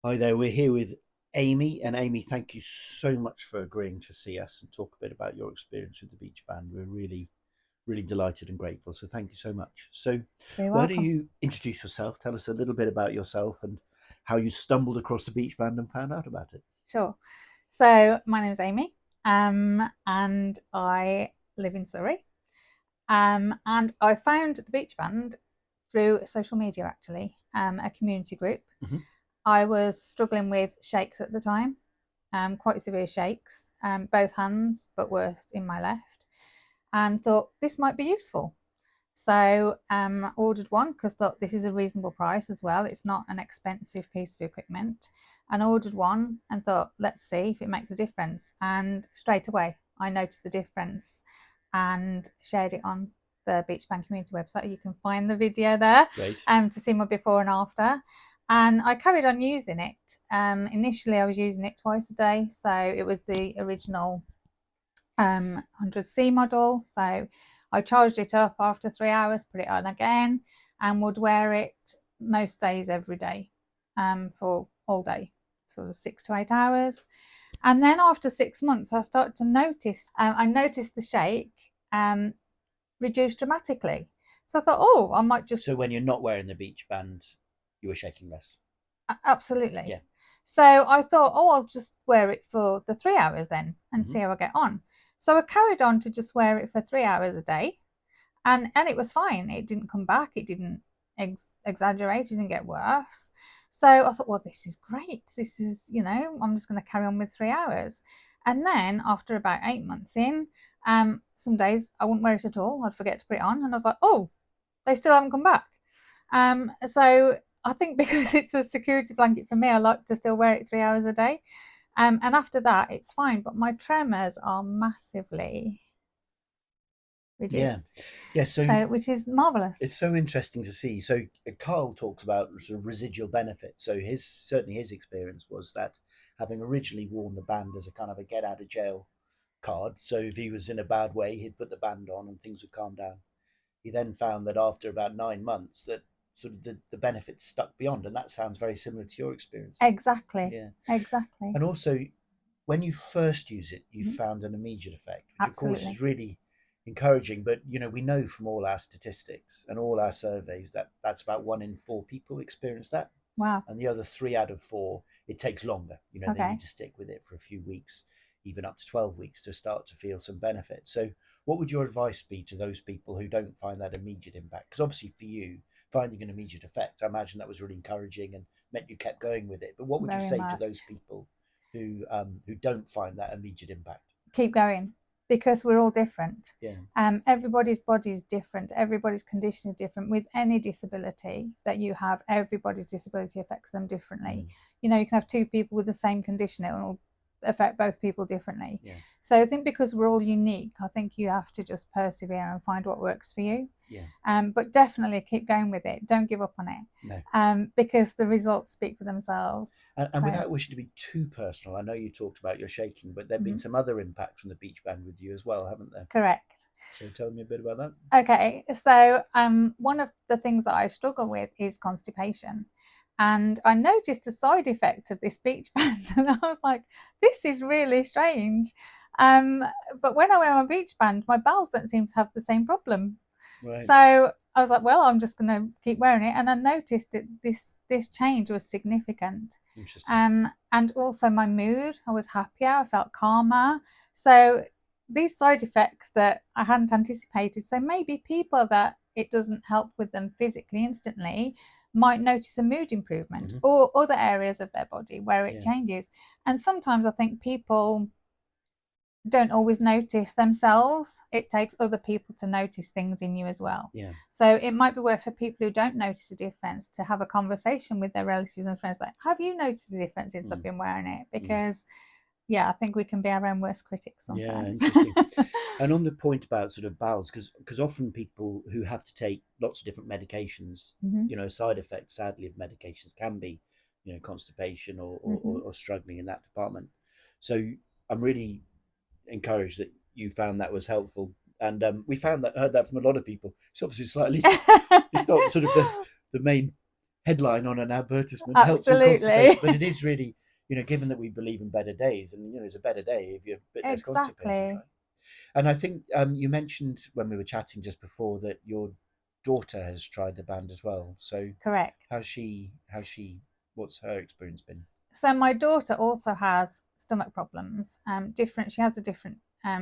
Hi there, we're here with Amy. And Amy, thank you so much for agreeing to see us and talk a bit about your experience with the Beach Band. We're really delighted and grateful. So thank you so much. So, You're why don't welcome. you introduce yourself? Tell us a little bit about yourself and how you stumbled across the Beach Band and found out about it. Sure. So my name is Amy, and I live in Surrey. And I found the Beach Band through social media, actually, a community group. Hmm. I was struggling with shakes at the time, quite severe shakes, both hands, but worst in my left, and thought this might be useful. So ordered one because thought this is a reasonable price as well. It's not an expensive piece of equipment. And ordered one and thought, let's see if it makes a difference. And straight away, I noticed the difference and shared it on the BeechBand community website. You can find the video there Great. to see my before and after. And I carried on using it. Initially, I was using it twice a day. So it was the original 100C model. So I charged it up after 3 hours, put it on again, and would wear it most days every day for all day, sort of 6 to 8 hours. And then after 6 months, I started to notice, I noticed the shake reduce dramatically. So I thought, oh, I might just So, when you're not wearing the Beach Band, you were shaking less. absolutely. Yeah. So I thought, oh, I'll just wear it for the 3 hours then and Hmm. see how I get on. So I carried on to just wear it for 3 hours a day, and it was fine. It didn't come back. It didn't exaggerate. It didn't get worse. So I thought, well, this is great. This is, I'm just going to carry on with 3 hours. And then after about 8 months in, some days I wouldn't wear it at all. I'd forget to put it on, and I was like, oh, they still haven't come back. So I think because it's a security blanket for me, I like to still wear it 3 hours a day. And after that, it's fine. But my tremors are massively Yeah. reduced, Yeah. So, so which is marvelous. it's so interesting to see. So Carl talks about sort of residual benefit. So his experience was that having originally worn the band as a kind of a get out of jail card. So if he was in a bad way, he'd put the band on and things would calm down. He then found that after about 9 months that sort of the benefits stuck beyond. And that sounds very similar to your experience. Exactly, Yeah. exactly. And also when you first use it, you Mhm. found an immediate effect, which of course is Absolutely. really encouraging. But we know from all our statistics and all our surveys that that's about 1 in 4 people experience that, Wow. and the other 3 out of 4, it takes longer. They need Okay. to stick with it for a few weeks, even up to 12 weeks, to start to feel some benefit. So, what would your advice be to those people who don't find that immediate impact? Because obviously, for you, finding an immediate effect, I imagine that was really encouraging and meant you kept going with it. But what would you Very say to those much. people who don't find that immediate impact? Keep going, because we're all different. Yeah. Everybody's body is different. Everybody's condition is different. With any disability that you have, everybody's disability affects them differently. Mm, You can have two people with the same condition, it will affect both people differently. yeah. So I think because we're all unique, I think you have to just persevere and find what works for you. Yeah. But definitely keep going with it. Don't give up on it, No. because the results speak for themselves. And So, without wishing to be too personal, I know you talked about your shaking, but there've been mhm, some other impacts from the beach band with you as well, haven't there? correct. So tell me a bit about that. Okay, so one of the things that I struggle with is constipation. And I noticed a side effect of this beach band, and I was like, this is really strange. Um, but when I wear my beach band, my bowels don't seem to have the same problem. Right. So I was like, well, I'm just going to keep wearing it. And I noticed that this change was significant. Interesting. And also my mood, I was happier, I felt calmer. So these side effects that I hadn't anticipated. So maybe people that it doesn't help with them physically instantly might notice a mood improvement, Hmm. or other areas of their body where it Yeah. changes. And sometimes I think people don't always notice themselves. It takes other people to notice things in you as well. Yeah. So it might be worth for people who don't notice a difference to have a conversation with their relatives and friends like, have you noticed a difference since I've Mm. been wearing it? Mm. Because yeah, I think we can be our own worst critics Yeah. sometimes. Interesting. And on the point about sort of bowels, because often people who have to take lots of different medications, Mm-hmm. side effects, sadly, of medications can be, constipation Mm-hmm. or struggling in that department. So I'm really encouraged that you found that was helpful. And we heard that from a lot of people. It's obviously slightly, it's not sort of the main headline on an advertisement helps in constipation, but Absolutely. it is really, given that we believe in better days, and it's a better day if you're a bit less constipated, Exactly. right? And I think you mentioned when we were chatting just before that your daughter has tried the band as well. So Correct. how's she what's her experience been? So my daughter also has stomach problems. Different. She has a different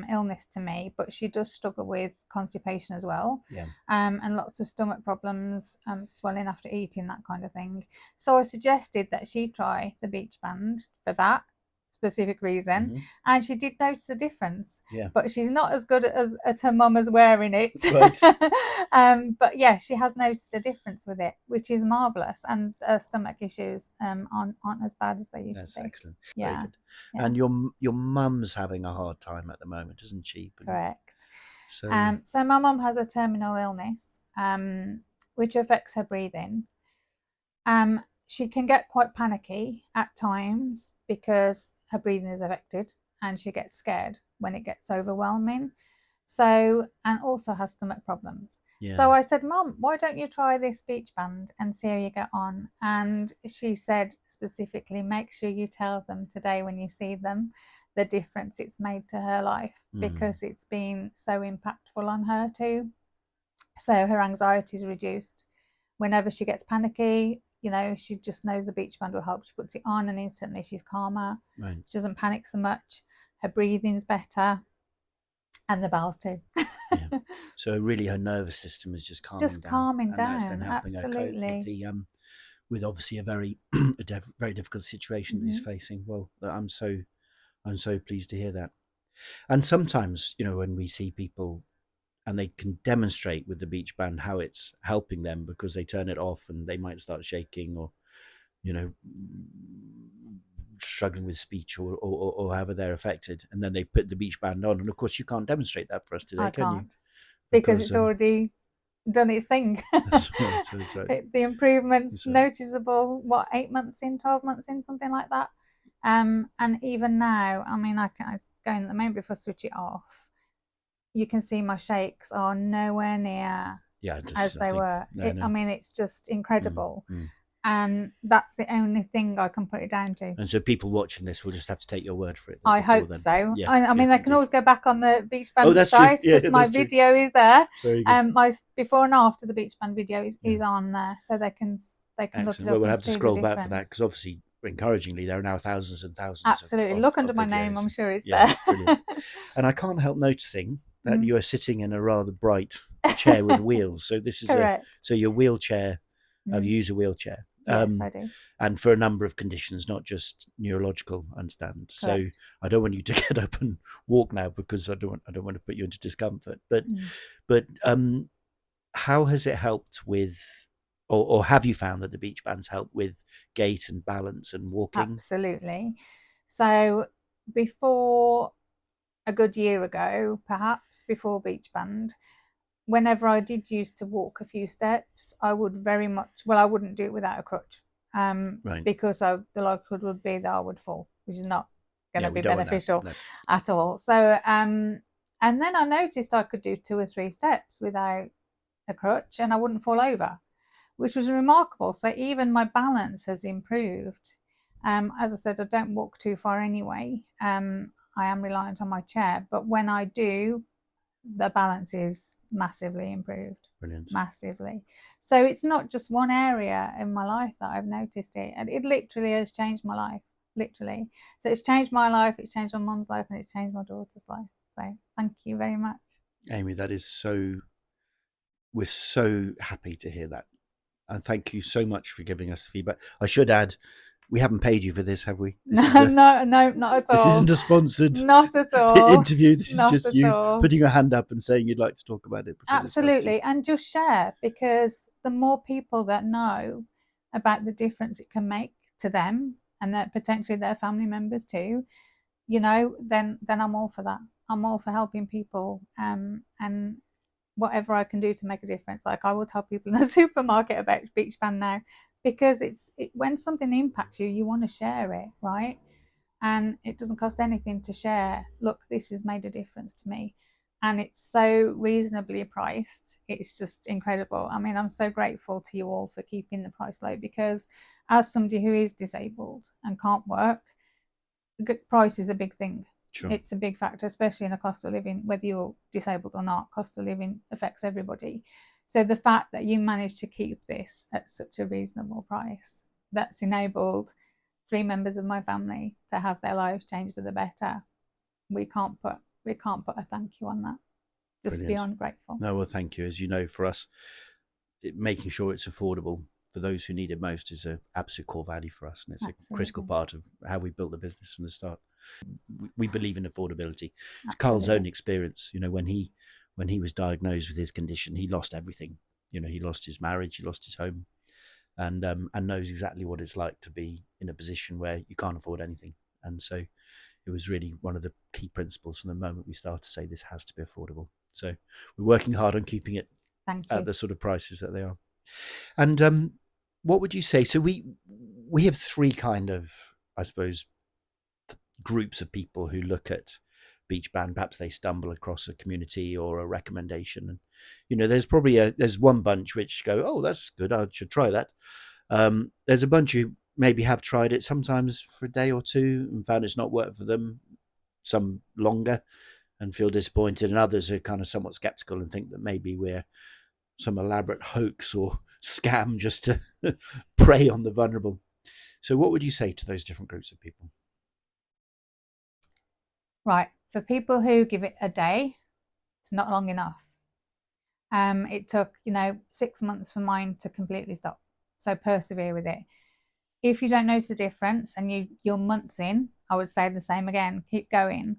illness to me, but she does struggle with constipation as well, Yeah. and lots of stomach problems, swelling after eating, that kind of thing. So I suggested that she try the Beach Band for that specific reason, Hmm. and she did notice a difference. Yeah. But she's not as good as at her mum as wearing it. Right. But yeah, she has noticed a difference with it, which is marvelous, and stomach issues aren't as bad as they used to That's be. excellent. Very Yeah, good. yeah, And your mum's having a hard time at the moment, isn't she? correct. So So my mum has a terminal illness, which affects her breathing. She can get quite panicky at times because her breathing is affected, and she gets scared when it gets overwhelming. So, and also has stomach problems. yeah. So I said, Mom, why don't you try this Beach Band and see how you get on? And she said specifically, make sure you tell them today when you see them the difference it's made to her life, Mm. because it's been so impactful on her too. So her anxiety is reduced. Whenever she gets panicky, she just knows the Beach Band will help. She puts it on and instantly she's calmer. Right. She doesn't panic so much. Her breathing's better, and the bowels too. Yeah. So really, her nervous system is just It's calming just down, calming and that's then down. helping her cope with Absolutely. the with obviously a very very difficult situation that he's Hmm. facing. Well, I'm so pleased to hear that. And sometimes, when we see people and they can demonstrate with the beach band how it's helping them because they turn it off and they might start shaking or you know struggling with speech or however they're affected, and then they put the beach band on, and of course you can't demonstrate that for us today, I can you? can't, because Because it's already done its thing. that's right, that's right, The improvement's that's right. noticeable, what, 8 months in, 12 months in, something like that. And even now, I mean, it's going at the moment. Before I switch it off, you can see my shakes are nowhere near Yeah, just as they nothing. were. No, I no. mean, it's just Mm, incredible. mm. And that's the only thing I can put it down to. And so people watching this will just have to take your word for it that I before hope then. so. Yeah, I yeah, mean, they can indeed. always go back on the Beach Oh, Band that's true. site Yeah, because my that's true. video is there. Very good. My before and after the Beach Band video Yeah. is on there, so they can look it Excellent. Well, up we'll and have to see the scroll back for that difference. because obviously, encouragingly, there are now thousands and thousands of, Absolutely, of, look under of my name. videos. I'm sure it's Yeah, there. brilliant. And I can't help noticing that Mm. you are sitting in a rather bright chair with wheels. So this is Correct. your wheelchair. You Mm. use a wheelchair. Yes, I do. And for a number of conditions, not just neurological, I understand. So Correct. I don't want you to get up and walk now because I don't want to put you into discomfort. But Mm. but how has it helped with, or have you found that the beach bands help with gait and balance and walking? Absolutely. So before, a good year ago, perhaps before Beach Band, whenever I did used to walk a few steps, I would very much, well, I wouldn't do it without a crutch, Right. because the likelihood would be that I would fall, which is not going Yeah, to we be don't want that. beneficial No. at all. So, and then I noticed I could do 2 or 3 steps without a crutch and I wouldn't fall over, which was remarkable. So even my balance has improved. As I said, I don't walk too far anyway. I am reliant on my chair, but when I do, the balance is massively improved. Brilliant. Massively. So it's not just one area in my life that I've noticed it, and it literally has changed my life. Literally. So it's changed my life, it's changed my mum's life, and it's changed my daughter's life. So thank you very much. Amy, we're so happy to hear that. And thank you so much for giving us the feedback. I should add, we haven't paid you for this, have we? This is No, a no, no, not at this all. isn't a sponsored Not at all. interview. This is Not just at you all. putting your hand up and saying you'd like to talk about it because it's helped you. Absolutely. And just share, because the more people that know about the difference it can make to them and that potentially their family members too, then I'm all for that. I'm all for helping people, and whatever I can do to make a difference. Like I will tell people in the supermarket about Beach Band now, because when something impacts you, you want to share it, right? And it doesn't cost anything to share. Look, this has made a difference to me. and it's so reasonably priced. It's just incredible. I mean, I'm so grateful to you all for keeping the price low, because as somebody who is disabled and can't work, price is a big thing. Sure. It's a big factor, especially in a cost of living, whether you're disabled or not. Cost of living affects everybody. So the fact that you managed to keep this at such a reasonable price, that's enabled 3 members of my family to have their lives changed for the better. We can't put a thank you on that. Just Brilliant. beyond grateful. No, well, thank you. As you know, for us, making sure it's affordable for those who need it most is an absolute core value for us, and it's Absolutely. A critical part of how we built the business from the start. We believe in affordability. It's Carl's own experience. When he was diagnosed with his condition, he lost everything. He lost his marriage, he lost his home, and knows exactly what it's like to be in a position where you can't afford anything. And so it was really one of the key principles from the moment we started to say this has to be affordable. So we're working hard on keeping it at the sort of prices that they are. And what would you say? So we have three kind of, I suppose, groups of people who look at BeechBand. Perhaps they stumble across a community or a recommendation, and there's probably there's one bunch which go, oh, that's good, I should try that. There's a bunch who maybe have tried it sometimes for a day or two and found it's not worked for them, some longer, and feel disappointed, and others are kind of somewhat skeptical and think that maybe we're some elaborate hoax or scam just to prey on the vulnerable. So what would you say to those different groups of people? Right, for people who give it a day, it's not long enough. It took 6 months for mine to completely stop, so persevere with it. If you don't notice a difference and you're months in, I would say the same again. Keep going.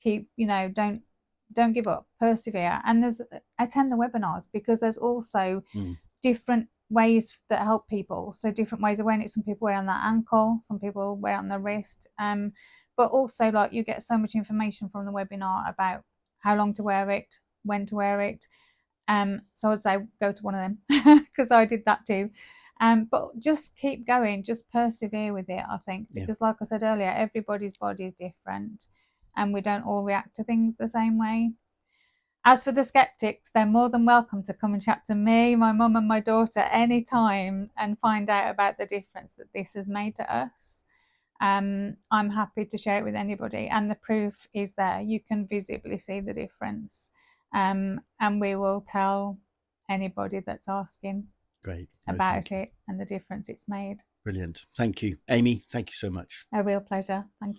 Don't give up. Persevere. And attend the webinars, because there's also different ways that help people. So different ways of wearing it. Some people wear on their ankle, some people wear on their wrist. But also, like, you get so much information from the webinar about how long to wear it, when to wear it. So I'd say go to one of them, because I did that too. But just keep going, just persevere with it, I think, because like I said earlier, everybody's body is different and we don't all react to things the same way. As for the skeptics, they're more than welcome to come and chat to me, my mum and my daughter anytime and find out about the difference that this has made to us. I'm happy to share it with anybody, and the proof is there. You can visibly see the difference, and we will tell anybody that's asking about it and the difference it's made. Brilliant. Thank you, Amy. Thank you so much. A real pleasure. Thank you.